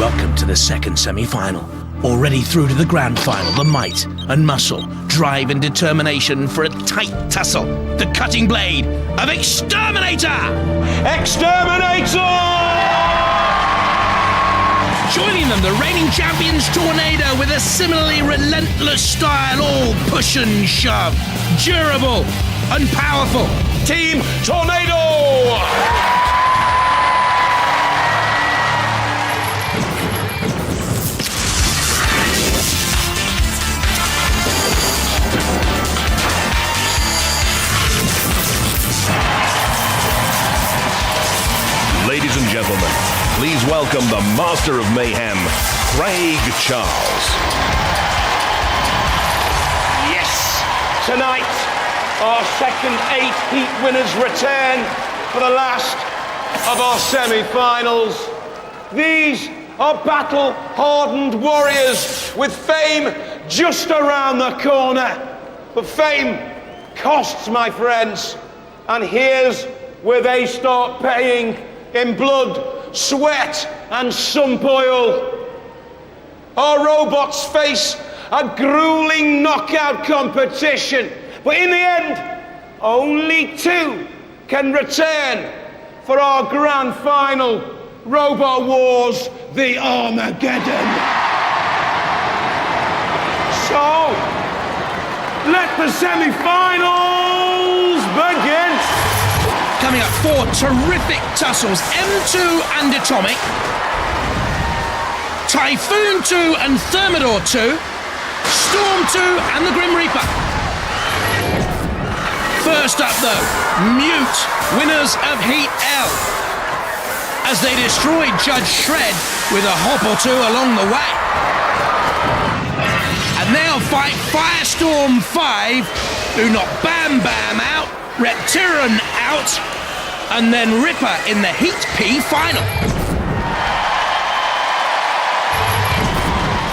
Welcome to the second semi-final. Already through to the grand final, the might and muscle, drive and determination for a tight tussle. The cutting blade of Exterminator! Exterminator! Joining them, the reigning champions Tornado with a similarly relentless style, all push and shove. Durable and powerful. Team Tornado! Ladies and gentlemen, please welcome the Master of Mayhem, Craig Charles. Yes! Tonight, our second 8 heat winners return for the last of our semi-finals. These are battle-hardened warriors with fame just around the corner. But fame costs, my friends, and here's where they start paying in blood, sweat, and sump oil. Our robots face a grueling knockout competition, but in the end, only 2 can return for our grand final, Robot Wars, the Armageddon. So, let the semi-finals begin. Coming up, 4 terrific tussles, M2 and Atomic, Typhoon 2 and Thermidor 2, Storm 2 and the Grimreaper. First up though, Mute, winners of Heat L, as they destroyed Judge Shred with a hop or 2 along the way. And they'll fight Firestorm 5, who knocked Bam Bam out, Reptiran out, and then Ripper in the Heat P final.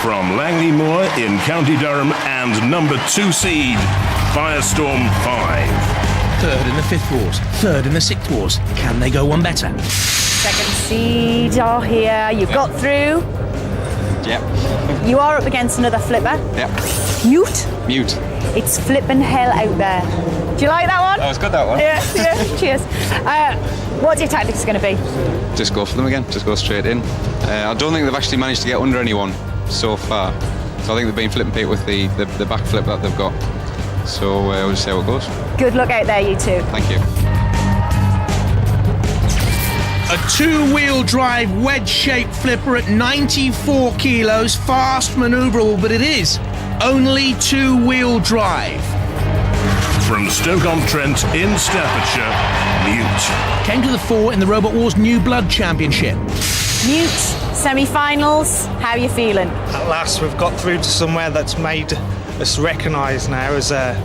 From Langley Moor in County Durham and number 2 seed, Firestorm 5. 3rd in the 5th Wars, 3rd in the 6th Wars. Can they go one better? Second seed are here. You got through. Yep. You are up against another flipper. Yep. Mute. Mute. It's flippin' hell out there. Do you like that one? Oh, it's good, that one. Yeah. Cheers. What's your tactics going to be? Just go for them again. Just go straight in. I don't think they've actually managed to get under anyone so far. So I think they've been flipping Pete with the back flip that they've got. So we'll just see how it goes. Good luck out there, you two. Thank you. A 2-wheel drive wedge-shaped flipper at 94 kilos, fast manoeuvrable, but it is only 2-wheel drive. From Stoke-on-Trent in Staffordshire, Mute. Came to the fore in the Robot Wars New Blood Championship. Mute, semi-finals, how are you feeling? At last we've got through to somewhere that's made us recognised now as a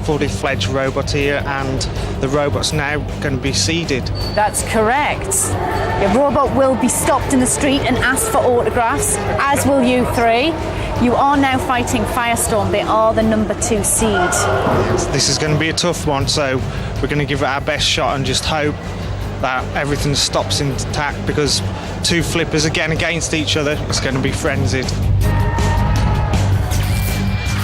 fully fledged robot here, and the robot's now going to be seeded. That's correct. Your robot will be stopped in the street and asked for autographs, as will you 3. You are now fighting Firestorm. They are the number 2 seed. This is going to be a tough one, so we're going to give it our best shot and just hope that everything stops intact, because 2 flippers again against each other, it's going to be frenzied.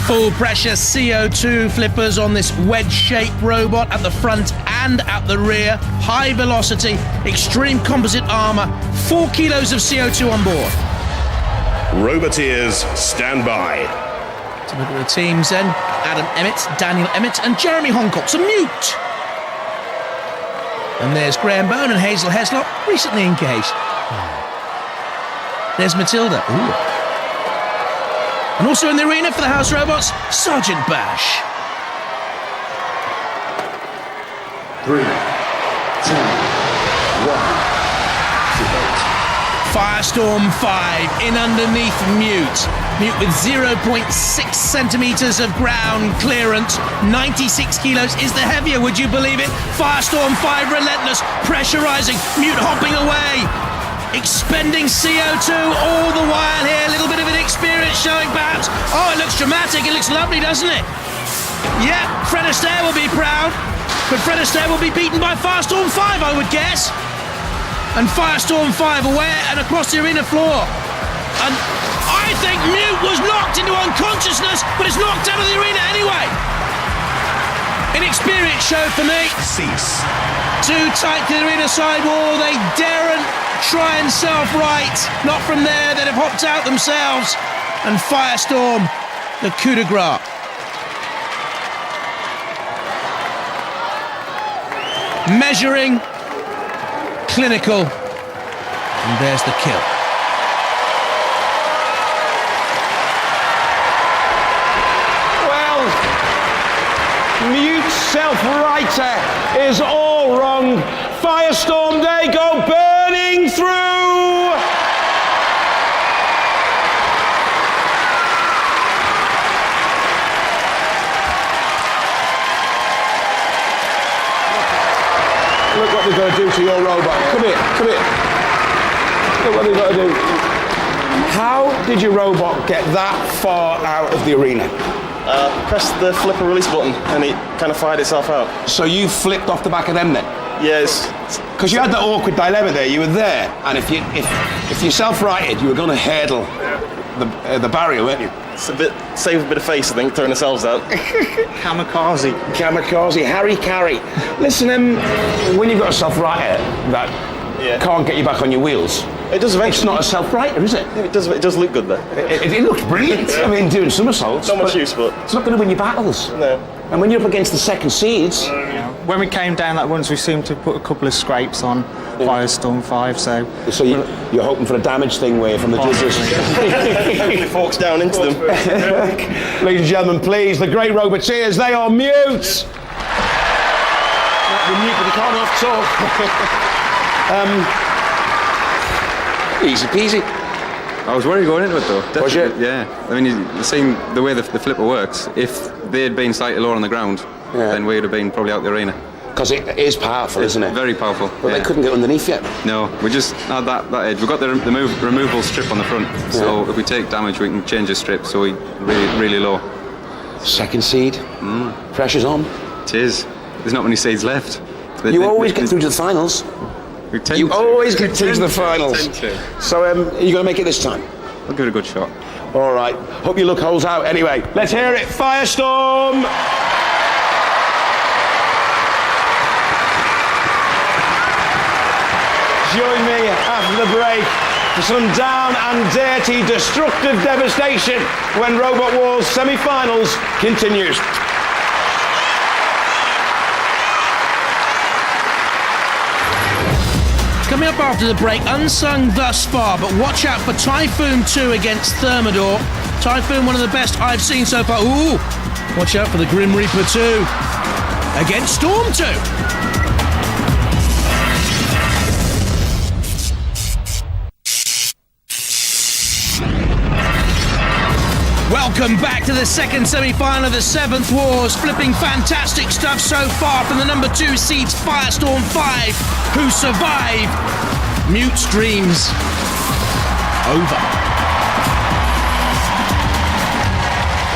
Full pressure CO2 flippers on this wedge-shaped robot at the front and at the rear. High velocity, extreme composite armour, 4 kilos of CO2 on board. Roboteers, stand by. To look at the teams then, Adam Emmett, Daniel Emmett and Jeremy Honcock. So Mute. And there's Graham Bone and Hazel Heslop, recently engaged. There's Matilda. Ooh. And also in the arena for the House Robots, Sergeant Bash. 3, 2, 1. Firestorm 5 in underneath Mute. Mute with 0.6 centimetres of ground clearance. 96 kilos is the heavier, would you believe it? Firestorm 5 relentless, pressurising. Mute hopping away. Expending CO2 all the while here. A little bit of inexperience showing perhaps. Oh, it looks dramatic. It looks lovely, doesn't it? Yeah, Fred Astaire will be proud. But Fred Astaire will be beaten by Firestorm 5, I would guess. And Firestorm 5 away and across the arena floor. And I think Mute was knocked into unconsciousness, but it's knocked out of the arena anyway. Inexperience show for me. Cease. Too tight to the arena side wall. They daren't try and self-right. Not from there. They'd have hopped out themselves. And Firestorm, the coup de grace. Measuring, clinical, and there's the kill. Well, Mute's self-writer is all wrong. Firestorm, they go burning through. Look what they've got to do to your robot. Come here, come here. Look what they've got to do. How did your robot get that far out of the arena? Press the flipper release button and it kind of fired itself out. So you flipped off the back of them then? Yes. Because you had that awkward dilemma there. You were there, and if you self-righted, you were going to hurdle the barrier, weren't you? It's a bit, save a bit of face, I think, throwing ourselves out. Kamikaze. Kamikaze, Harry Carry. Listen, when you've got a self-righter that can't get you back on your wheels, It does eventually. it's not a self-righter, is it? It does look good though. It looks brilliant. I mean, doing somersaults. Not much use, but It's not going to win you battles. no. And when you're up against the second seeds, When we came down that once, we seemed to put a couple of scrapes on Firestorm 5, so you're hoping for a damage thing where from the judges. It forks down into them. Ladies and gentlemen, please, the great roboteers, they are Mute. Not the Mute, but they can't half talk. Easy peasy. I was worried going into it though. Was you? Definitely, yeah. I mean, you've seen the way the flipper works. If they had been slightly lower on the ground, then we would have been probably out the arena. Because it is powerful, isn't it? Very powerful. But they couldn't get underneath yet. No, we just had that edge. We've got the removable strip on the front, so if we take damage, we can change the strip, so we really low. Second seed, pressure's on. It is. There's not many seeds left. You always get through to the finals. You always get through to the finals. So, are you going to make it this time? I'll give it a good shot. All right. Hope your luck holds out. Anyway, let's hear it. Firestorm! Join me after the break for some down and dirty, destructive devastation when Robot Wars semi-finals continues. Coming up after the break, unsung thus far, but watch out for Typhoon 2 against Thermidor. Typhoon, one of the best I've seen so far. Ooh, watch out for the Grimreaper 2 against Storm 2. Welcome back to the second semi-final of the 7th Wars. Flipping fantastic stuff so far from the number 2 seeds Firestorm 5, who survive. Mute's dreams over.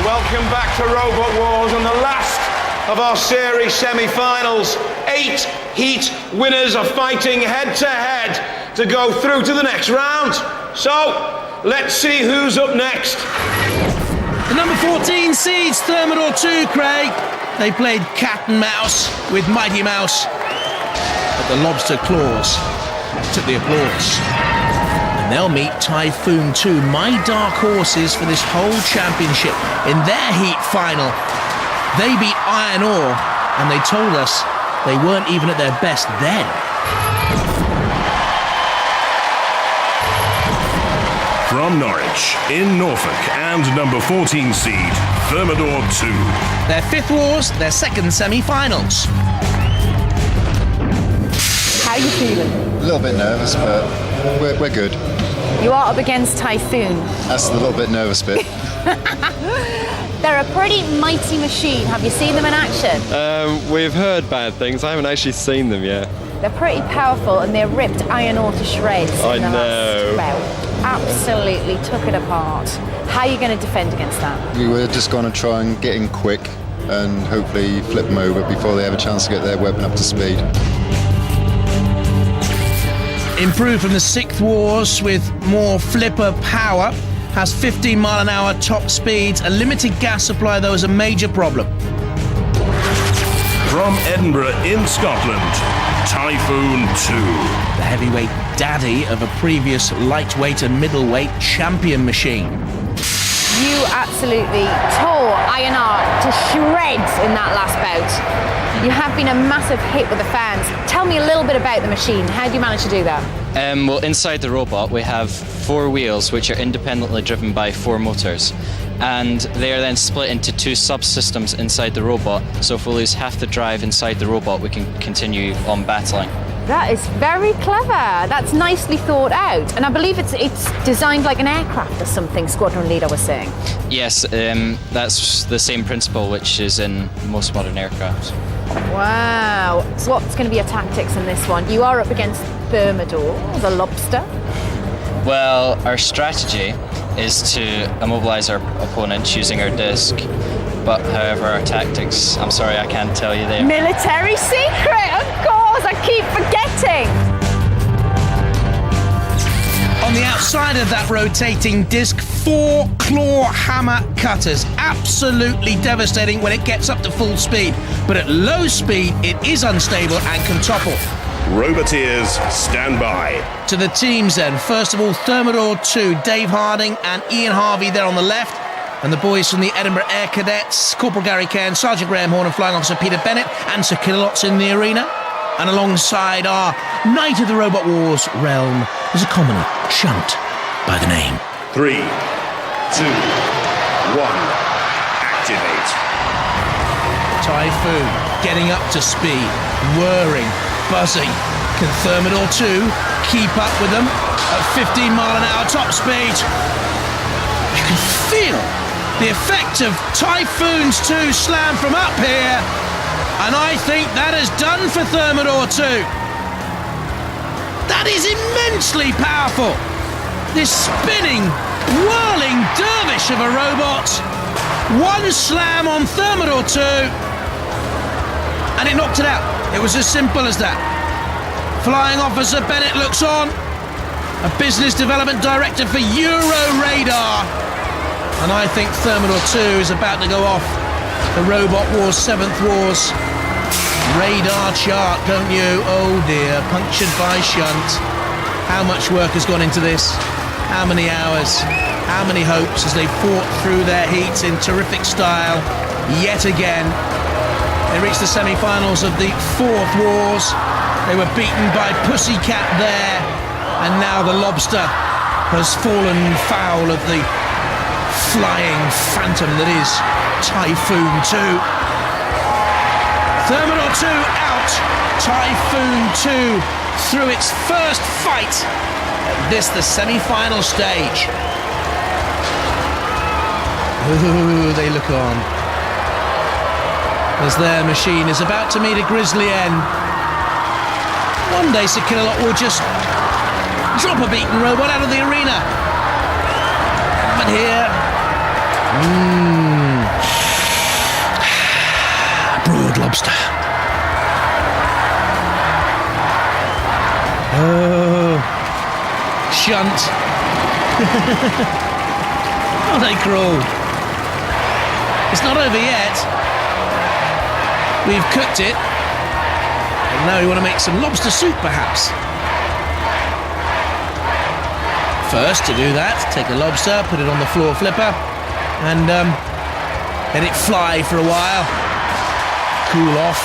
Welcome back to Robot Wars and the last of our series semi-finals. 8 heat winners are fighting head-to-head to go through to the next round. So, let's see who's up next. The number 14 seeds Thermidor 2, Craig. They played cat and mouse with Mighty Mouse, but the lobster claws took the applause. And they'll meet Typhoon 2, my dark horses for this whole championship. In their heat final, they beat Iron Ore, and they told us they weren't even at their best then. From Norwich, in Norfolk, and number 14 seed, Thermidor 2. Their 5th Wars, their second semi-finals. How you feeling? A little bit nervous, but we're good. You are up against Typhoon. That's the little bit nervous bit. They're a pretty mighty machine. Have you seen them in action? We've heard bad things. I haven't actually seen them yet. They're pretty powerful and they ripped Iron Ore to shreds in the last bout. Absolutely took it apart. How are you going to defend against that? We were just going to try and get in quick and hopefully flip them over before they have a chance to get their weapon up to speed. Improved from the 6th Wars with more flipper power. Has 15-mile-an-hour top speeds. A limited gas supply, though, is a major problem. From Edinburgh in Scotland, Typhoon 2. The heavyweight daddy of a previous lightweight and middleweight champion machine. You absolutely tore INR to shreds in that last bout. You have been a massive hit with the fans. Tell me a little bit about the machine. How do you manage to do that? Well, inside the robot we have 4 wheels which are independently driven by 4 motors, and they are then split into 2 subsystems inside the robot, so if we lose half the drive inside the robot we can continue on battling. That is very clever. That's nicely thought out. And I believe it's designed like an aircraft or something, Squadron Leader was saying. Yes, that's the same principle which is in most modern aircraft. Wow. So what's going to be your tactics in this one? You are up against Thermidor, the lobster. Well, our strategy is to immobilize our opponents using our disc. But however, our tactics, I'm sorry, I can't tell you there. Military secret, of course, I keep forgetting. On the outside of that rotating disc, 4 claw hammer cutters. Absolutely devastating when it gets up to full speed. But at low speed, it is unstable and can topple. Roboteers, stand by. To the teams then. First of all, Thermidor 2, Dave Harding and Ian Harvey there on the left. And the boys from the Edinburgh Air Cadets, Corporal Gary Cairn, Sergeant Graham Horn and Flying Officer Peter Bennett, and Sir Kilolots in the arena. And alongside our Knight of the Robot Wars realm is a commoner, Shunt, by the name. 3, 2, 1, activate. Typhoon, getting up to speed, whirring, buzzing. Can Thermidor 2 keep up with them at 15-mile-an-hour top speed? You can feel the effect of Typhoon's 2 slam from up here, and I think that has done for Thermidor 2. That is immensely powerful. This spinning, whirling dervish of a robot. 1 slam on Thermidor 2, and it knocked it out. It was as simple as that. Flying Officer Bennett looks on, a business development director for Euro Radar. And I think Thermidor 2 is about to go off the Robot Wars 7th Wars radar chart, don't you? Oh dear, punctured by Shunt. How much work has gone into this? How many hours? How many hopes as they fought through their heats in terrific style yet again? They reached the semi-finals of the 4th Wars. They were beaten by Pussycat there, and now the Lobster has fallen foul of the flying phantom that is Typhoon 2. Thermidor 2 out. Typhoon 2 through its first fight at this, the semi-final stage. Ooh, they look on as their machine is about to meet a grisly end. One day Sir Kilolot will just drop a beaten robot out of the arena. But here, broad lobster. Oh, Shunt. Oh, they crawl. It's not over yet. We've cooked it. And now we want to make some lobster soup, perhaps. First, to do that, take a lobster, put it on the floor flipper, and let it fly for a while. Cool off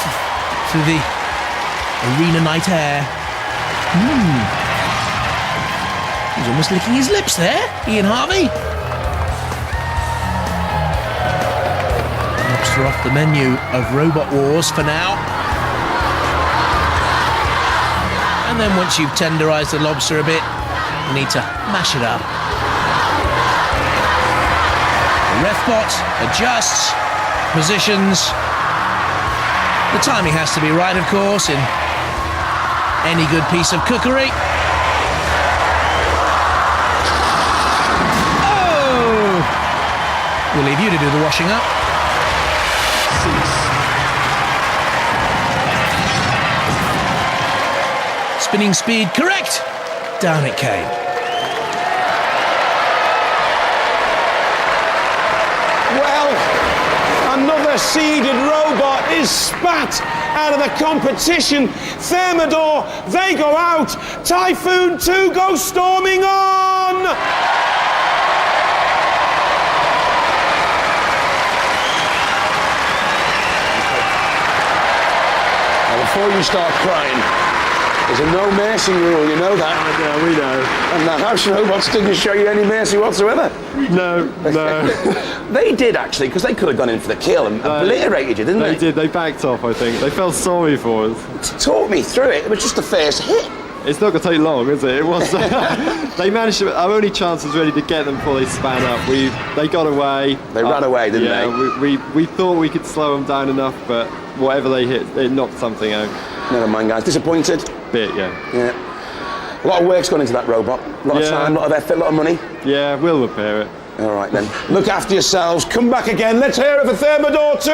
through the arena night air. He's almost licking his lips there, Ian Harvey. Lobster off the menu of Robot Wars for now. And then once you've tenderised the lobster a bit, you need to mash it up. The RefBot adjusts, positions. The timing has to be right, of course, in any good piece of cookery. Oh! We'll leave you to do the washing up. Spinning speed correct. down it came. Well, another seeded robot is spat out of the competition. Thermidor, they go out. Typhoon 2 goes storming on. Before you start crying, there's a no mercy rule, you know that? Yeah, we know. And the house robots didn't show you any mercy whatsoever. No. They did, actually, because they could have gone in for the kill and obliterated you, didn't they? They did. They backed off, I think. They felt sorry for us. Talk me through it. It was just the first hit. It's not going to take long, is it? It was. They managed to. Our only chance was really to get them before they span up. They got away. They ran away, didn't they? Yeah, we thought we could slow them down enough, but whatever they hit, it knocked something out. Never mind, guys. Disappointed? Bit, yeah. Yeah. A lot of work's gone into that robot. A lot of time, a lot of effort, a lot of money. Yeah, we'll repair it. All right, then. Look after yourselves. Come back again. Let's hear it for Thermidor 2.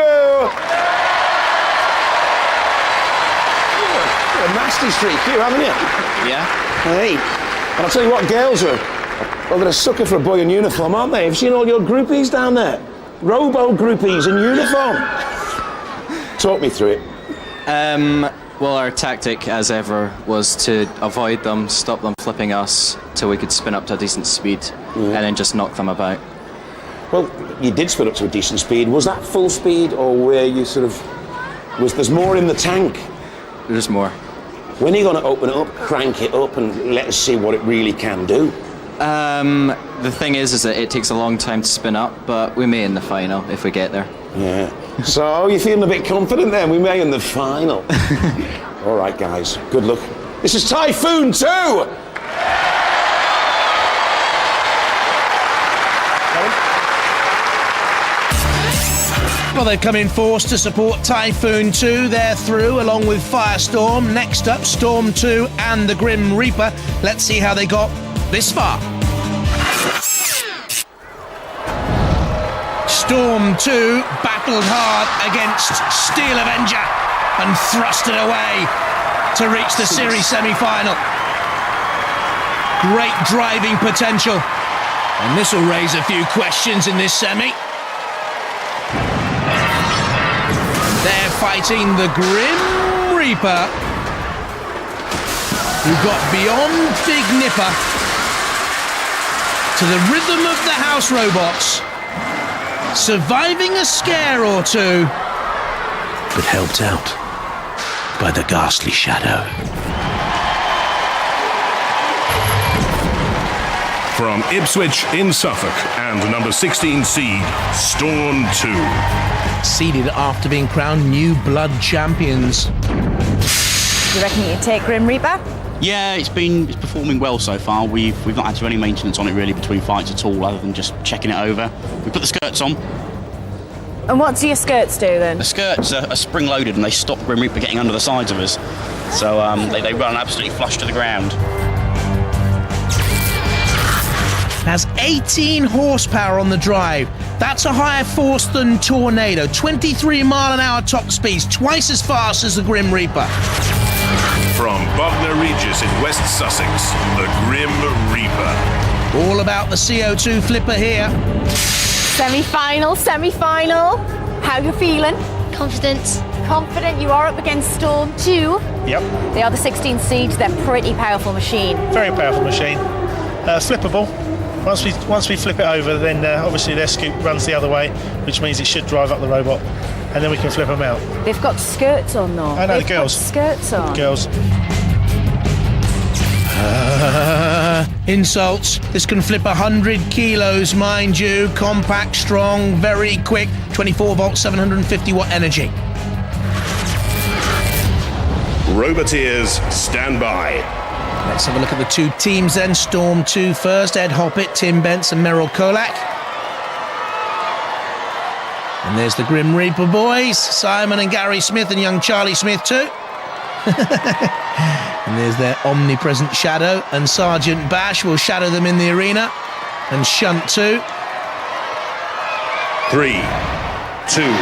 A nasty streak, you, haven't you? Yeah. Hey, and I'll tell you what, girls are. Well, they're a sucker for a boy in uniform, aren't they? Have you seen all your groupies down there? Robo groupies in uniform. Talk me through it. Well, our tactic, as ever, was to avoid them, stop them flipping us till we could spin up to a decent speed, and then just knock them about. Well, you did spin up to a decent speed. Was that full speed, or were you sort of... there's more in the tank? There's more. When are you going to open it up, crank it up, and let us see what it really can do? The thing is that it takes a long time to spin up, but we may in the final if we get there. Yeah. So, you're feeling a bit confident then? We may in the final. All right, guys. Good luck. This is Typhoon 2! Well, they've come in force to support Typhoon 2. They're through, along with Firestorm. Next up, Storm 2 and the Grimreaper. Let's see how they got this far. Storm 2 battled hard against Steel Avenger and thrusted away to reach the series semi-final. Great driving potential. And this will raise a few questions in this semi. They're fighting the Grimreaper, who got beyond Big Nipper to the rhythm of the house robots, surviving a scare or two, but helped out by the ghastly shadow. From Ipswich in Suffolk and number 16 seed, Storm 2. Seeded after being crowned new blood champions. You reckon you can take Grimreaper? Yeah, it's performing well so far. We've not had to do any maintenance on it really between fights at all, other than just checking it over. We put the skirts on. And what do your skirts do then? The skirts are spring-loaded and they stop Grimreaper getting under the sides of us. So they run absolutely flush to the ground. Has 18 horsepower on the drive. That's a higher force than Tornado. 23 mile an hour top speeds, twice as fast as the Grimreaper. From Bognor Regis in West Sussex, the Grimreaper. All about the CO2 flipper here. Semi-final. How you feeling? Confident. You are up against Storm 2. Yep. They are the 16 seeds. They're a pretty powerful machine. Very powerful machine. Flippable. Once we flip it over, then obviously their scoop runs the other way, which means it should drive up the robot, and then we can flip them out. They've got skirts on though. I know, the girls. Skirts on. Girls. Insults. This can flip 100 kilos, mind you. Compact, strong, very quick. 24 volt, 750 watt energy. Roboteers, stand by. Let's have a look at the two teams then. Storm 2 first. Ed Hoppett, Tim Bence and Merrill Kolak. And there's the Grimreaper boys. Simon and Gary Smith and young Charlie Smith too. And there's their omnipresent shadow. And Sergeant Bash will shadow them in the arena. And Shunt too. 3, 2, 1,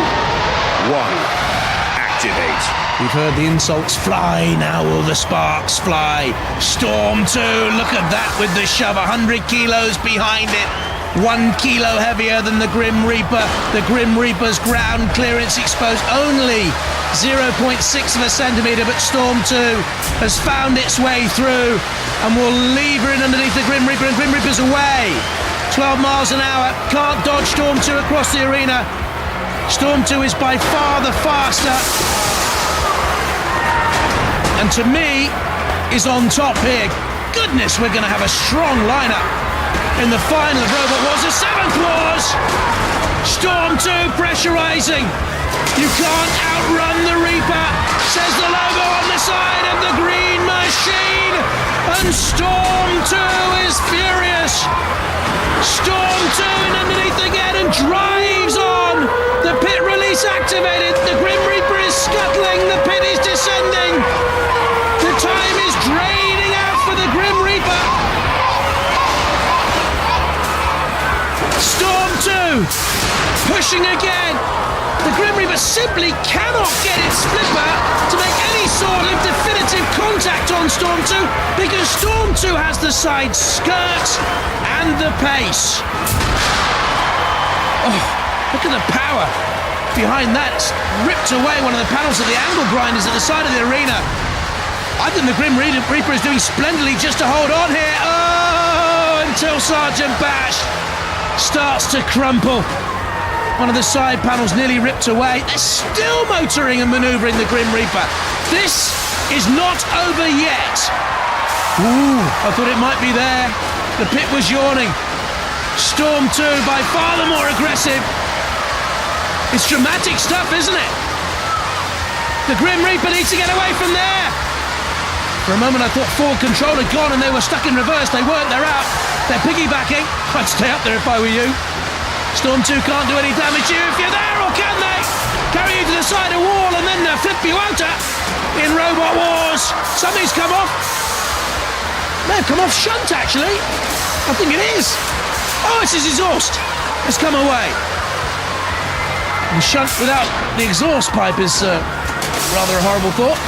activate. We've heard the insults fly, now will the sparks fly. Storm 2, look at that with the shove, 100 kilos behind it. 1 kilo heavier than the Grim Reaper. The Grim Reaper's ground clearance exposed only 0.6 of a centimetre, but Storm 2 has found its way through and will leave her in underneath the Grim Reaper, and Grim Reaper's away. 12 miles an hour, can't dodge Storm 2 across the arena. Storm 2 is by far the faster, and to me is on top here. Goodness, we're going to have a strong lineup in the final of Robot Wars. The 7th Wars, Storm 2 pressurising. You can't outrun the Reaper, says the logo on the side of the green machine, and Storm 2 is furious. Storm 2 in underneath again and drives on. The pit release activated. The Grim Reaper is scuttling. The pit is descending. The time is draining out for the Grim Reaper. Storm 2 pushing again. The Grim Reaper simply cannot get its flipper to make any sort of definitive contact on Storm 2 because Storm 2 has the side skirts and the pace. Oh, look at the power behind that. It's ripped away one of the panels of the angle grinders at the side of the arena. I think the Grim Reaper is doing splendidly just to hold on here. Oh, until Sergeant Bash starts to crumple. One of the side panels nearly ripped away. They're still motoring and manoeuvring the Grim Reaper. This is not over yet. Ooh, I thought it might be there. The pit was yawning. Storm 2 by far the more aggressive. It's dramatic stuff, isn't it? The Grim Reaper needs to get away from there. For a moment I thought forward control had gone and they were stuck in reverse. They weren't, they're out. They're piggybacking. I'd stay up there if I were you. Storm 2 can't do any damage to you if you're there, or can they? Carry you to the side of the wall and then flip you out in Robot Wars. Something's come off. May have come off shunt, actually. I think it is. Oh, it's his exhaust. It's come away. And shunt without the exhaust pipe is rather a horrible thought.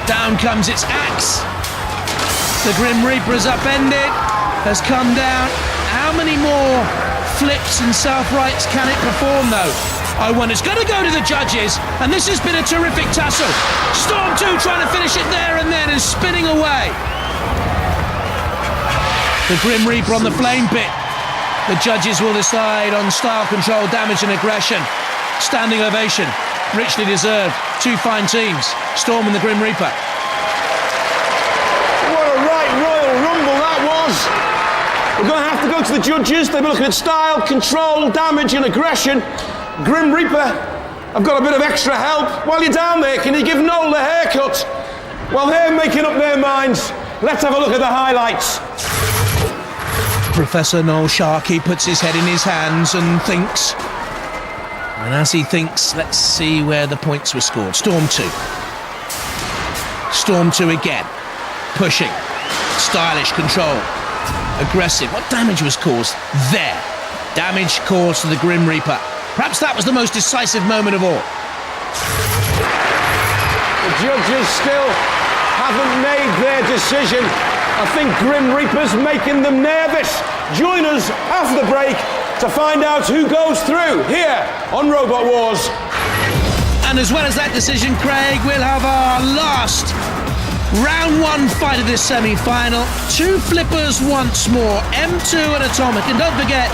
Down comes its axe. The Grim Reaper is upended, has come down. How many more flips and self-rights can it perform, though? I wonder. It's going to go to the judges, and this has been a terrific tussle. Storm 2 trying to finish it there and then and spinning away. The Grim Reaper on the flame pit. The judges will decide on style, control, damage and aggression. Standing ovation. Richly deserved. Two fine teams. Storm and the Grim Reaper. What a right royal rumble that was. We're going to have to go to the judges. They'll be looking at style, control, damage and aggression. Grim Reaper, I've got a bit of extra help. While you're down there, can you give Noel the haircut? While they're making up their minds, let's have a look at the highlights. Professor Noel Sharkey puts his head in his hands and thinks. And as he thinks, let's see where the points were scored. Storm 2. Storm 2 again. Pushing. Stylish control. Aggressive. What damage was caused? There. Damage caused to the Grim Reaper. Perhaps that was the most decisive moment of all. The judges still haven't made their decision. I think Grim Reaper's making them nervous. Join us after the break to find out who goes through here on Robot Wars. And as well as that decision, Craig, we'll have our last round one fight of this semi-final. Two flippers once more, M2 and Atomic. And don't forget,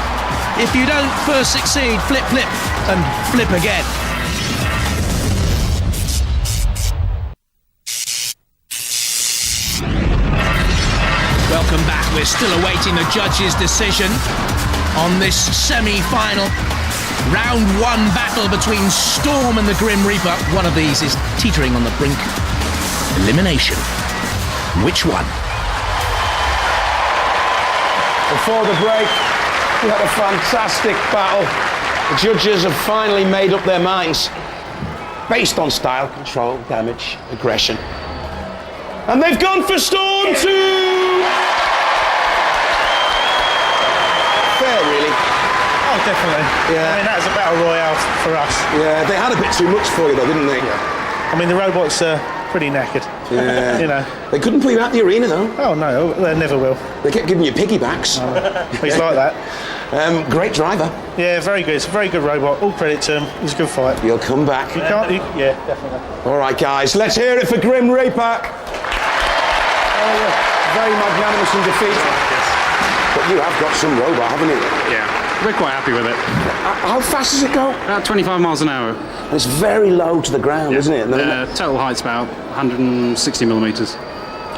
if you don't first succeed, flip, flip, and flip again. Welcome back. We're still awaiting the judges' decision on this semi-final round one battle between Storm and the Grim Reaper. One of these is teetering on the brink of elimination. Which one? Before the break, we had a fantastic battle. The judges have finally made up their minds based on style, control, damage, aggression. And they've gone for Storm 2! Fair, really. Oh, definitely. Yeah. I mean, that was a battle royale for us. Yeah, they had a bit too much for you, though, didn't they? Yeah. I mean, the robots are pretty knackered. Yeah. You know. They couldn't put you out the arena, though. Oh, no, they never will. They kept giving you piggybacks. He's like that. Great driver. Yeah, very good. It's a very good robot. All credit to him. It was a good fight. You'll come back. Yeah, definitely. All right, guys, let's hear it for Grimreaper. Very magnanimous in defeat. But you have got some robot, haven't you? Yeah, we're quite happy with it. How fast does it go? About 25 miles an hour. It's very low to the ground, isn't it? Total height's about 160 millimetres.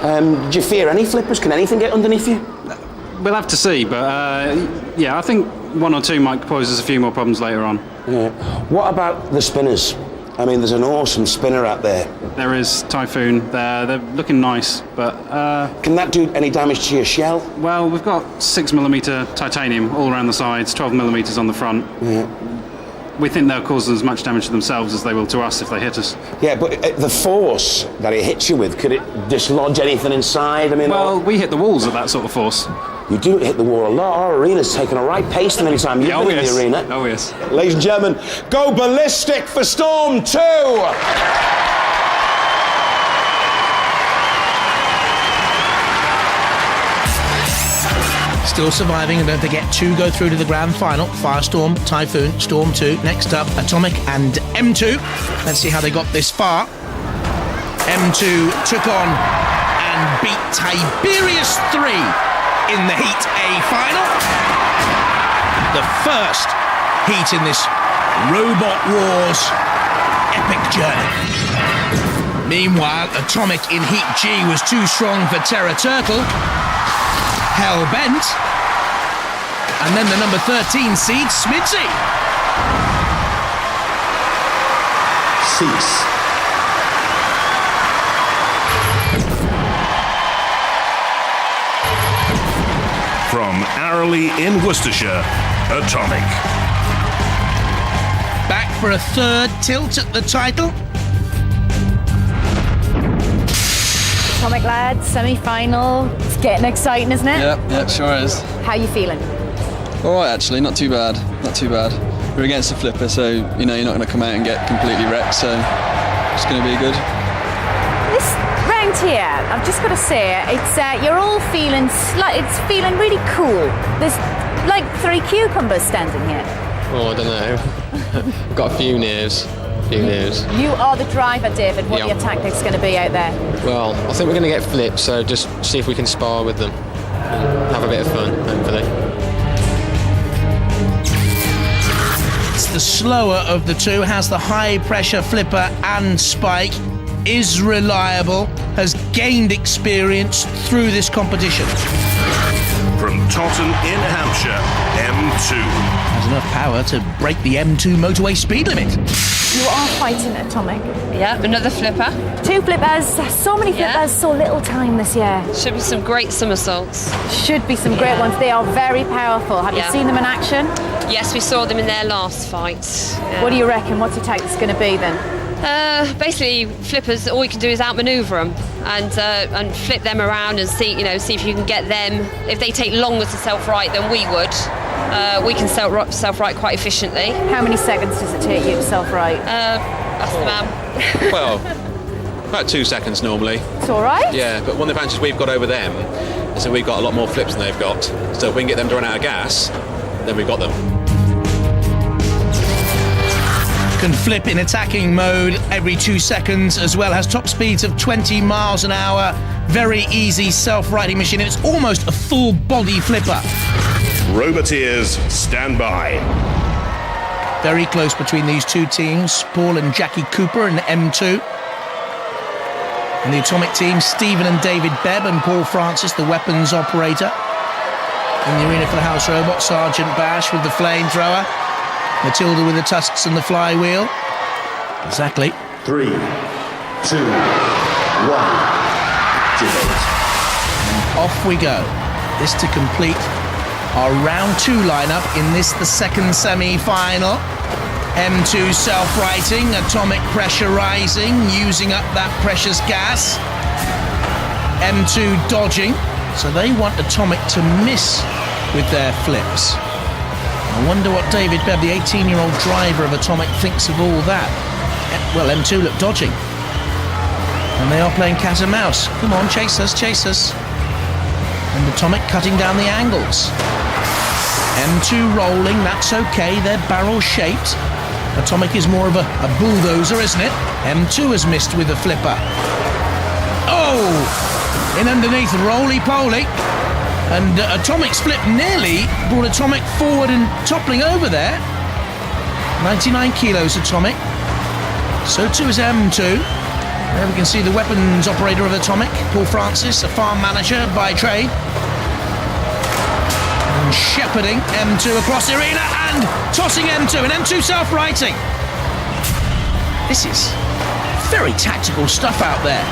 Do you fear any flippers? Can anything get underneath you? We'll have to see, but yeah, I think one or two might pose us a few more problems later on. Yeah. What about the spinners? I mean, there's an awesome spinner out there. There is Typhoon. They're looking nice, but... Can that do any damage to your shell? Well, we've got 6mm titanium all around the sides, 12mm on the front. Yeah. We think they'll cause as much damage to themselves as they will to us if they hit us. Yeah, but the force that it hits you with, could it dislodge anything inside? I mean, well, we hit the walls at that sort of force. You do hit the wall a lot. Our arena's taken a right pace than any time you've been in the arena. Oh, yes. Ladies and gentlemen, go ballistic for Storm 2! Still surviving, and don't forget, 2 go through to the grand final. Firestorm, Typhoon, Storm 2. Next up, Atomic and M2. Let's see how they got this far. M2 took on and beat Tiberius 3 in the Heat A final. The first heat in this Robot Wars epic journey. Meanwhile, Atomic in Heat G was too strong for Terra Turtle. Hellbent. And then the number 13 seed, Smitzy. Cease. From Arley in Worcestershire, Atomic. Back for a third tilt at the title. Atomic lads, semi-final. It's getting exciting, isn't it? Yeah, it sure is. How are you feeling? All right, actually, not too bad. Not too bad. We're against the flipper, so you know you're not going to come out and get completely wrecked. So it's going to be good. This round here, I've just got to say, it's you're all feeling it's feeling really cool. There's like 3 cucumbers standing here. Oh, I don't know. I've got a few nerves. You are the driver, David. What are your tactics going to be out there? Well, I think we're going to get flipped, so just see if we can spar with them and have a bit of fun, hopefully. It's the slower of the two, has the high pressure flipper and spike, is reliable, has gained experience through this competition. From Totton in Hampshire, M2. Has enough power to break the M2 motorway speed limit. You are fighting Atomic. Yeah, another flipper. 2 flippers, so many flippers, so little time this year. Should be some great somersaults. Should be some great ones. They are very powerful. Have you seen them in action? Yes, we saw them in their last fight. Yeah. What do you reckon? What's your tactics going to be then? Basically, flippers, all you can do is outmaneuver them and flip them around and see if you can get them. If they take longer to self-right than we would, we can self-right quite efficiently. How many seconds does it take you to self-right? That's the man. Well, about 2 seconds normally. It's all right. Yeah, but one of the advantages we've got over them is that we've got a lot more flips than they've got. So if we can get them to run out of gas, then we've got them. Can flip in attacking mode every 2 seconds, as well has top speeds of 20 miles an hour. Very easy self-righting machine. It's almost a full body flipper. Roboteers, stand by. Very close between these two teams, Paul and Jackie Cooper in M2. And the Atomic team, Stephen and David Bebb and Paul Francis, the weapons operator. In the arena for the house robot, Sergeant Bash with the flamethrower. Matilda with the tusks and the flywheel. Exactly. 3, 2, 1. Activate. Off we go. This to complete our round 2 lineup in this, the second semi-final. M2 self-righting, Atomic pressurizing, using up that precious gas. M2 dodging, so they want Atomic to miss with their flips. I wonder what David Bebb, the 18-year-old driver of Atomic, thinks of all that. Well, M2 look dodging. And they are playing cat and mouse. Come on, chase us, chase us. And Atomic cutting down the angles. M2 rolling, that's okay, they're barrel-shaped. Atomic is more of a bulldozer, isn't it? M2 has missed with a flipper. Oh! In underneath, roly-poly. And Atomic's flip nearly brought Atomic forward and toppling over there. 99 kilos Atomic. So too is M2. There we can see the weapons operator of Atomic, Paul Francis, a farm manager by trade. And shepherding M2 across the arena and tossing M2, and M2 self-righting. This is very tactical stuff out there,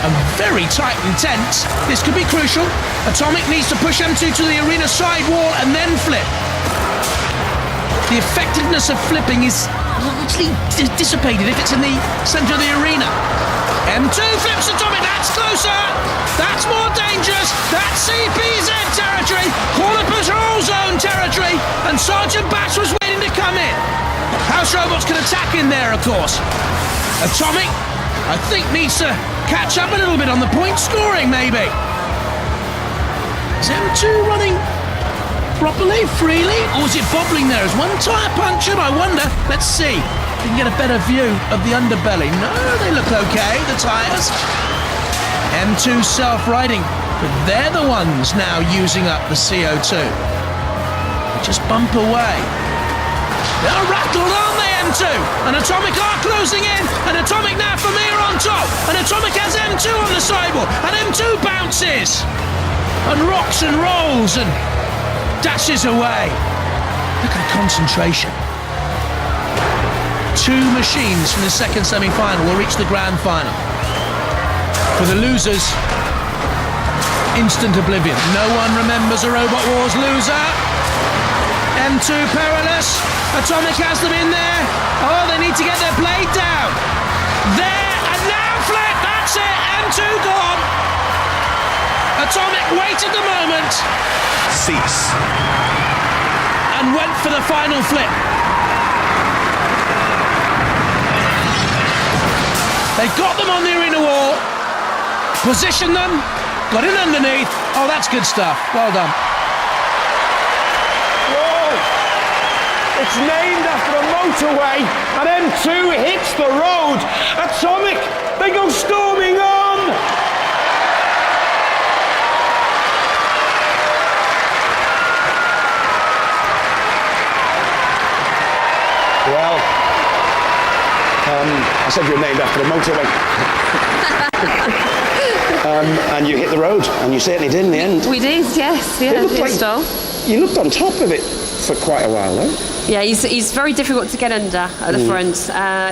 and very tight and tense. This could be crucial. Atomic needs to push M2 to the arena side wall and then flip. The effectiveness of flipping is largely dissipated if it's in the centre of the arena. M2 flips Atomic, that's closer! That's more dangerous! That's CPZ territory! Corner Patrol Zone territory! And Sergeant Bass was waiting to come in. House Robots can attack in there, of course. Atomic, I think, needs to catch up a little bit on the point scoring, maybe. Is M2 running properly, freely, or is it bobbling there? Is one tyre punctured? I wonder. Let's see. We can get a better view of the underbelly. No, they look okay, the tyres. M2 self-riding, but they're the ones now using up the CO2. They just bump away. They're rattled, aren't they, M2? And Atomic are closing in, and Atomic now for me are on top, and Atomic has M2 on the sidewall, and M2 bounces, and rocks and rolls, and dashes away. Look at the concentration. Two machines from the second semi-final will reach the grand final. For the losers, instant oblivion. No one remembers a Robot Wars loser. M2 perilous. Atomic has them in there. Oh, they need to get their blade down. There, and now flip. That's it. M2 gone. Atomic waited the moment. Cease. And went for the final flip. They got them on the arena wall, positioned them, got in underneath. Oh, that's good stuff. Well done. Whoa! It's named after a motorway, and M2 hits the road. Atomic, they go storming on. Well, I said you were named after a motorway. And you hit the road, and you certainly did in the end. We did, yes. Yeah, You looked on top of it for quite a while, though. Yeah, he's very difficult to get under at the front.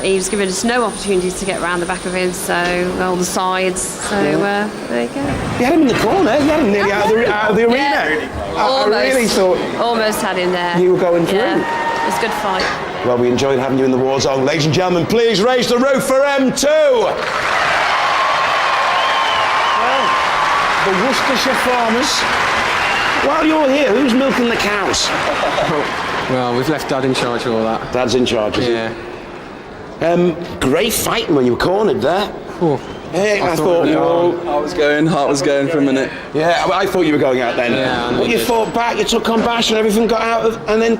He was giving us no opportunities to get around the back of him, so all the sides. So there you go. You had him in the corner. You had him nearly out of the arena. Yeah. I really thought almost had him there. You were going through. Yeah, it was a good fight. Well, we enjoyed having you in the war zone. Ladies and gentlemen, please raise the roof for M2. Well, the Worcestershire farmers. While you're here, who's milking the cows? Well, we've left Dad in charge of all that. Dad's in charge, is he? Great fighting when you were cornered there. Hey, I thought Heart was going for a minute. Yeah, I thought you were going out then. Yeah, but you fought back, you took on Bash and everything got out of, and then,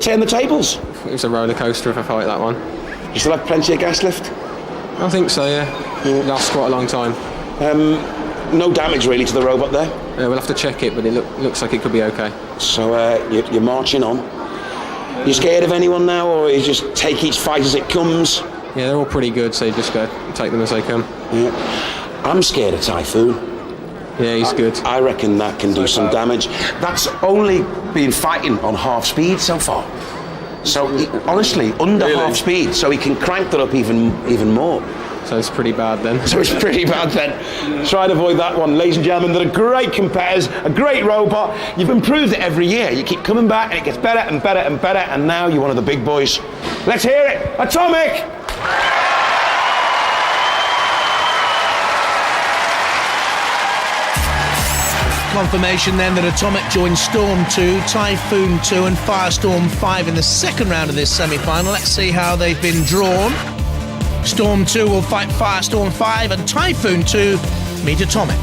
turned the tables. It was a roller coaster of a fight, that one. You still have plenty of gas left? I think so, yeah. It lasts quite a long time. No damage really to the robot there? We'll have to check it, but it looks like it could be okay. So you're marching on. You scared of anyone now, or you just take each fight as it comes? Yeah, they're all pretty good, so you just go take them as they come. Yeah. I'm scared of Typhoon. Yeah, he's good. I reckon that can do some damage. That's only been fighting on half speed so far. So honestly, under half speed, so he can crank that up even more. So it's pretty bad then. So it's pretty bad then. Try and avoid that one. Ladies and gentlemen, they're great competitors, a great robot. You've improved it every year. You keep coming back and it gets better and better and better, and now you're one of the big boys. Let's hear it. Atomic! Confirmation then that Atomic joins Storm 2, Typhoon 2 and Firestorm 5 in the second round of this semi-final. Let's see how they've been drawn. Storm 2 will fight Firestorm 5 and Typhoon 2 meet Atomic.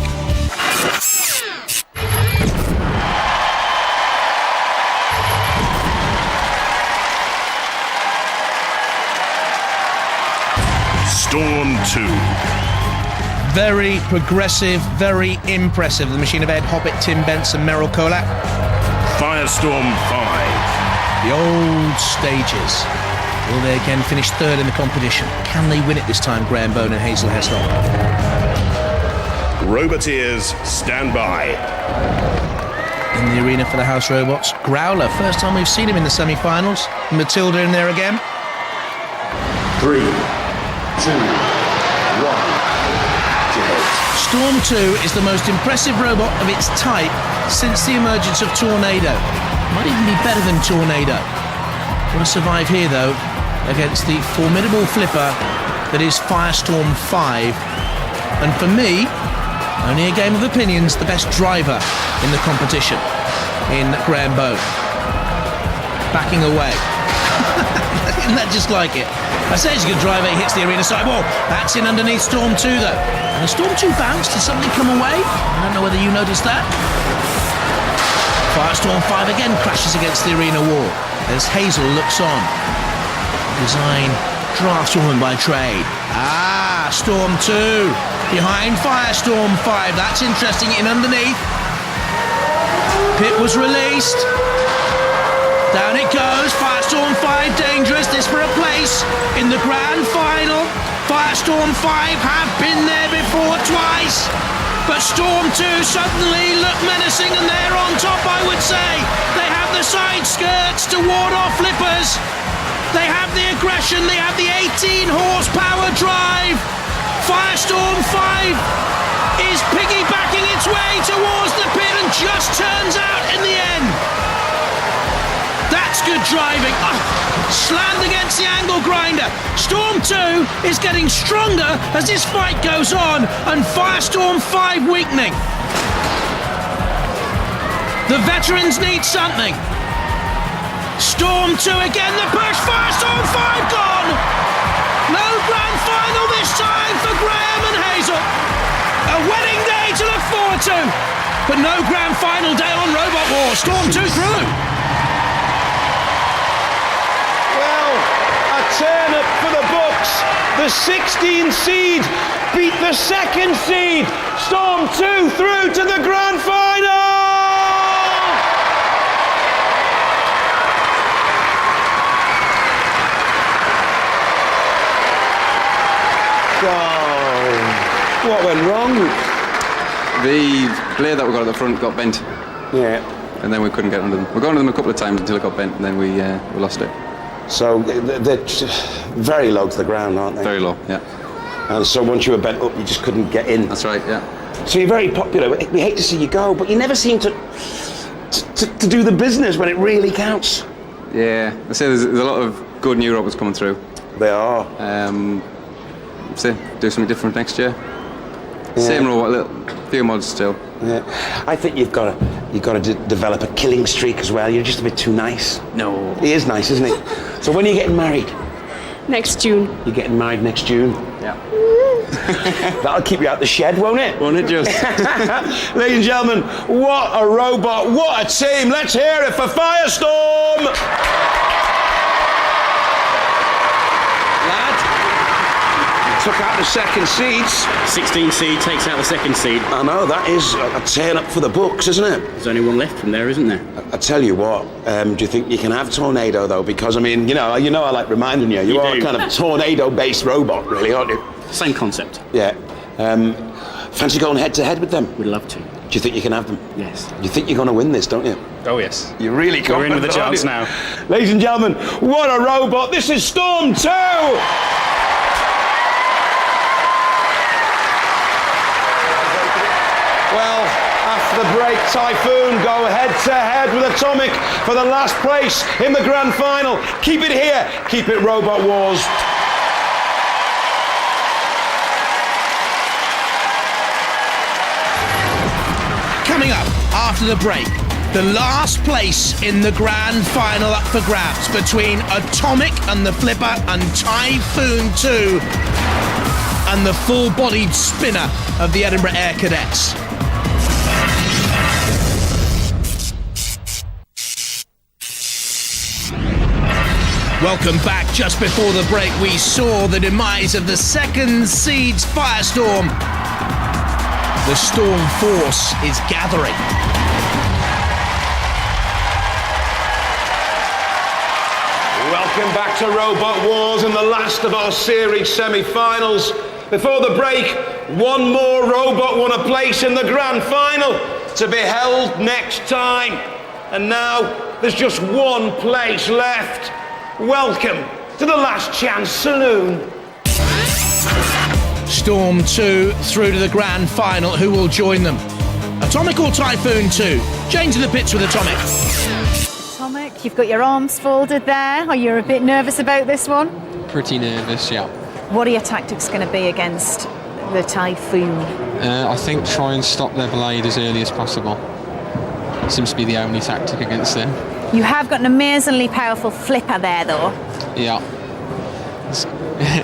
Storm 2. Very progressive, very impressive. The machine of Ed Hobbit, Tim Benson, Merrill Kolak. Firestorm 5. The old stages. Will they again finish third in the competition? Can they win it this time, Graham Bone and Hazel Heslock? Roboteers, stand by. In the arena for the House Robots, Growler. First time we've seen him in the semi-finals. Matilda in there again. 3, 2, 1. Storm 2 is the most impressive robot of its type since the emergence of Tornado. Might even be better than Tornado. Will survive here though against the formidable flipper that is Firestorm 5. And for me, only a game of opinions, the best driver in the competition in Graham Bone. Backing away. Isn't that just like it? I say he's a good driver, he hits the arena sidewall. That's in underneath Storm 2 though. And the Storm 2 bounced, did something come away? I don't know whether you noticed that. Firestorm 5 again crashes against the arena wall as Hazel looks on. Design draftswoman by trade. Storm 2 behind Firestorm 5. That's interesting, in underneath. Pit was released. Down it goes, Firestorm 5 dangerous, this for a place in the grand final. Firestorm 5 have been there before twice, but Storm 2 suddenly look menacing and they're on top, I would say. They have the side skirts to ward off flippers. They have the aggression, they have the 18 horsepower drive. Firestorm 5 is piggybacking its way towards the pit and just turns out in the end. That's good driving. Slammed against the angle grinder. Storm 2 is getting stronger as this fight goes on, and Firestorm 5 weakening. The veterans need something. Storm 2 again, the push. Firestorm 5 gone. No grand final this time for Graham and Hazel. A wedding day to look forward to, but no grand final day on Robot Wars. Storm 2 through. Turn up for the books. The 16 seed beat the second seed. Storm 2 through to the grand final. Oh, what went wrong? The blade that we got at the front got bent. Yeah. And then we couldn't get under them. We got under them a couple of times until it got bent, and then we lost it. So they're very low to the ground, aren't they? Very low, yeah. And so once you were bent up, you just couldn't get in. That's right, yeah. So you're very popular. We hate to see you go, but you never seem to do the business when it really counts. Yeah, I say there's a lot of good new robots coming through. They are. Say do something different next year. Yeah. Same robot, few mods still. Yeah, I think you've got to develop a killing streak as well. You're just a bit too nice. No, he is nice, isn't he? So when are you getting married? Next June. You're getting married next June. Yeah. That'll keep you out the shed, won't it? Won't it just? Ladies and gentlemen, what a robot! What a team! Let's hear it for Firestorm. Took out the second seeds. 16 seed takes out the second seed. I know, that is a turn up for the books, isn't it? There's only one left from there, isn't there? I tell you what, do you think you can have Tornado though? Because I mean, you know I like reminding you, you are a kind of tornado-based robot, really, aren't you? Same concept. Yeah. Fancy going head to head with them? We'd love to. Do you think you can have them? Yes. You think you're going to win this, don't you? Oh yes. You're really confident. We're in with a chance now. Ladies and gentlemen, what a robot! This is Storm 2. Well, after the break, Typhoon go head-to-head with Atomic for the last place in the grand final. Keep it here. Keep it Robot Wars. Coming up after the break, The last place in the grand final up for grabs between Atomic and the Flipper and Typhoon 2 and the full-bodied spinner of the Edinburgh Air Cadets. Welcome back. Just before the break, we saw the demise of the second seed's Firestorm. The storm force is gathering. Welcome back to Robot Wars and the last of our series semi-finals. Before the break, one more robot won a place in the grand final to be held next time. And now there's just one place left. Welcome to the Last Chance Saloon. Storm 2 through to the grand final. Who will join them? Atomic or Typhoon 2? Jane to the pits with Atomic. Atomic, you've got your arms folded there. Are you a bit nervous about this one? Pretty nervous, yeah. What are your tactics going to be against the Typhoon? I think try and stop their blade as early as possible. Seems to be the only tactic against them. You have got an amazingly powerful flipper there, though. Yeah.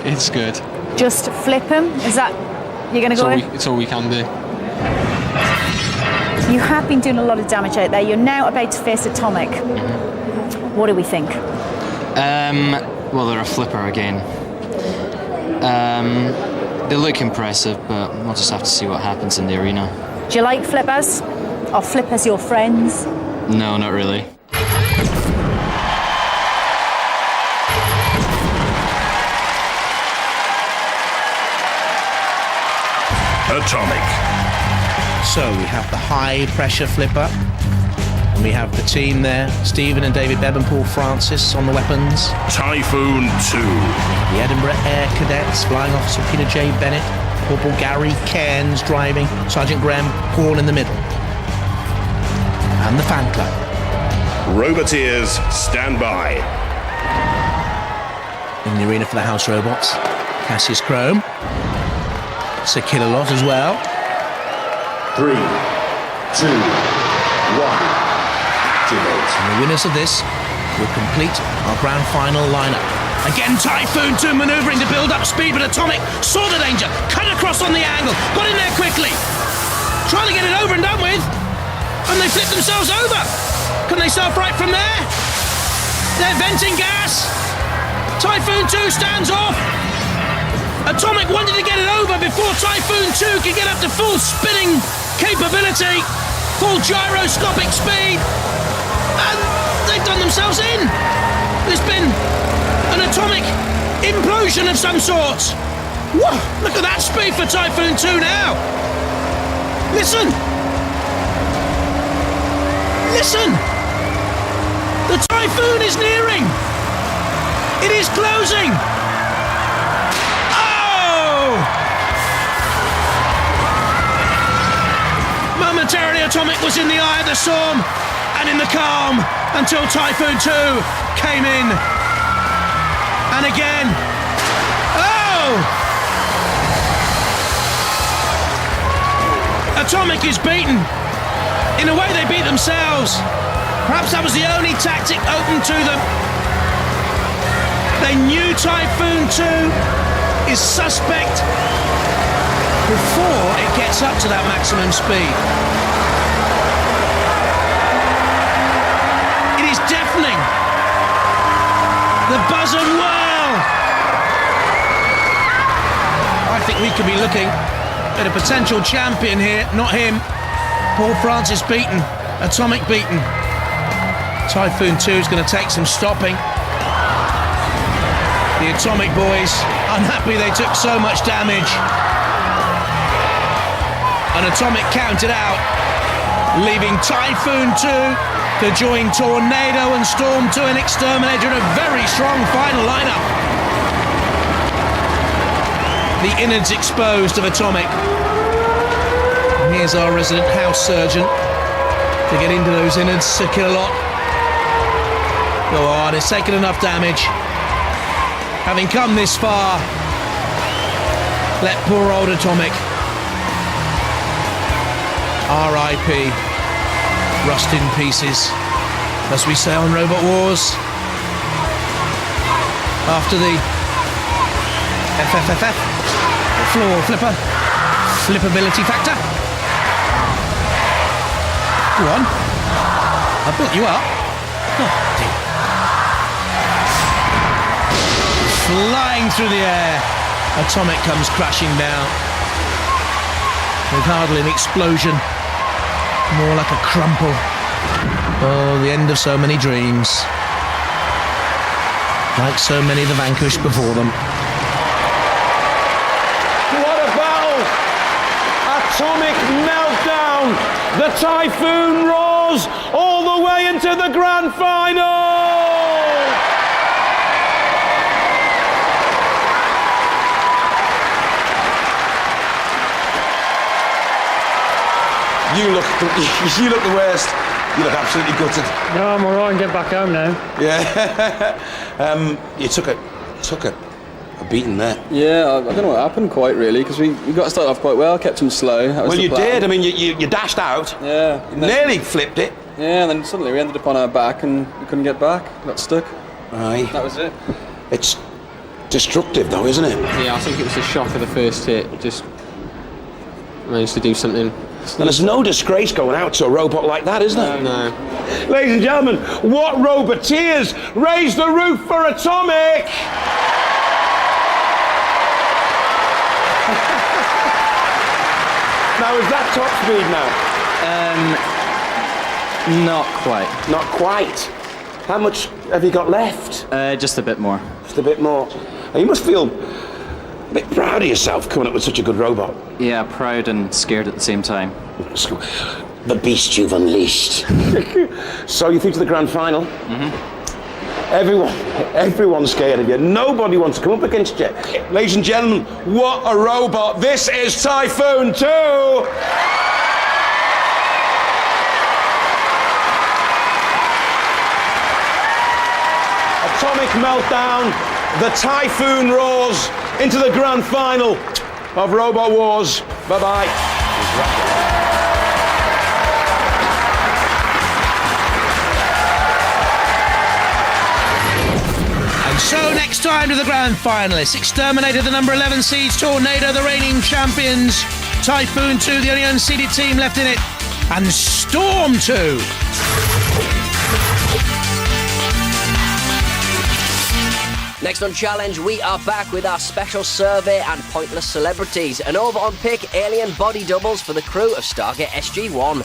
It's good. Just flip him? Is that you're going to go in? It's all we can do. You have been doing a lot of damage out there. You're now about to face Atomic. What do we think? Well, they're a flipper again. They look impressive, but we'll just have to see what happens in the arena. Do you like flippers? Are flippers your friends? No, not really. Atomic. So we have the high-pressure flipper, and we have the team there, Stephen and David Bebb and Paul Francis on the weapons. Typhoon 2. The Edinburgh Air Cadets, Flying Officer Peter J. Bennett, Corporal Gary Cairns driving, Sergeant Graham Paul in the middle. And the fan club. Roboteers, stand by. In the arena for the house robots, Cassius Chrome. Sir Killalot as well. 3, 2, 1. Activate. And the winners of this will complete our grand final lineup. Again, Typhoon 2 manoeuvring to build up speed, but Atomic saw the danger, cut across on the angle, got in there quickly, trying to get it over and done with, and they flip themselves over. Can they self-right from there? They're venting gas. Typhoon 2 stands off. Atomic wanted to get it over before Typhoon 2 could get up to full spinning capability, full gyroscopic speed, and they've done themselves in. There's been an atomic implosion of some sort. Whoa, look at that speed for Typhoon 2 now. Listen. Listen. The Typhoon is nearing. It is closing. Momentarily, Atomic was in the eye of the storm and in the calm until Typhoon 2 came in. And again. Oh! Atomic is beaten. In a way, they beat themselves. Perhaps that was the only tactic open to them. They knew Typhoon 2 is suspect before it gets up to that maximum speed. It is deafening. The buzz and whirl. I think we could be looking at a potential champion here, not him. Paul Francis beaten, Atomic beaten. Typhoon 2 is going to take some stopping. The Atomic boys, unhappy they took so much damage. And Atomic counted out, leaving Typhoon 2 to join Tornado and Storm 2 and Exterminator in a very strong final lineup. The innards exposed of Atomic. And here's our resident house surgeon to get into those innards, Sir Killalot. Go on, it's taken enough damage. Having come this far, let poor old Atomic. R.I.P. rust in pieces, as we say on Robot Wars. After the FFFF, floor flipper, flippability factor. Go on. I built you up. Oh, dear. Flying through the air, Atomic comes crashing down. With hardly an explosion, more like a crumple. Oh, the end of so many dreams. Like so many of the vanquished before them. What a battle! Atomic meltdown! The Typhoon roars all the way into the grand final! You look the worst. You look absolutely gutted. No, I'm alright and get back home now. Yeah. You took a beating there. Yeah, I don't know what happened quite really, because we got started off quite well, kept them slow. That was Well, the you plan. did. I mean, you dashed out. Yeah. Nearly flipped it. Yeah, and then suddenly we ended up on our back and we couldn't get back. Got stuck. Aye. That was it. It's destructive, though, isn't it? Yeah, I think it was the shock of the first hit. Just managed to do something. And there's no disgrace going out to a robot like that, is there? No. Ladies and gentlemen, what roboteers raise the roof for Atomic? Now, is that top speed now? Not quite. Not quite. How much have you got left? Just a bit more. Just a bit more. Now, you must feel a bit proud of yourself coming up with such a good robot. Yeah, proud and scared at the same time. The beast you've unleashed. So you through to the grand final? Everyone's scared of you. Nobody wants to come up against you. Ladies and gentlemen, what a robot. This is Typhoon 2. Atomic meltdown. The Typhoon roars into the grand final of Robot Wars. Bye-bye. So next time to the grand finalists: Exterminator, the number 11 seeds; Tornado, the reigning champions; Typhoon 2, the only unseeded team left in it; and Storm 2. Next on Challenge, we are back with our special survey and pointless celebrities, and over on Pick, alien body doubles for the crew of Stargate SG-1.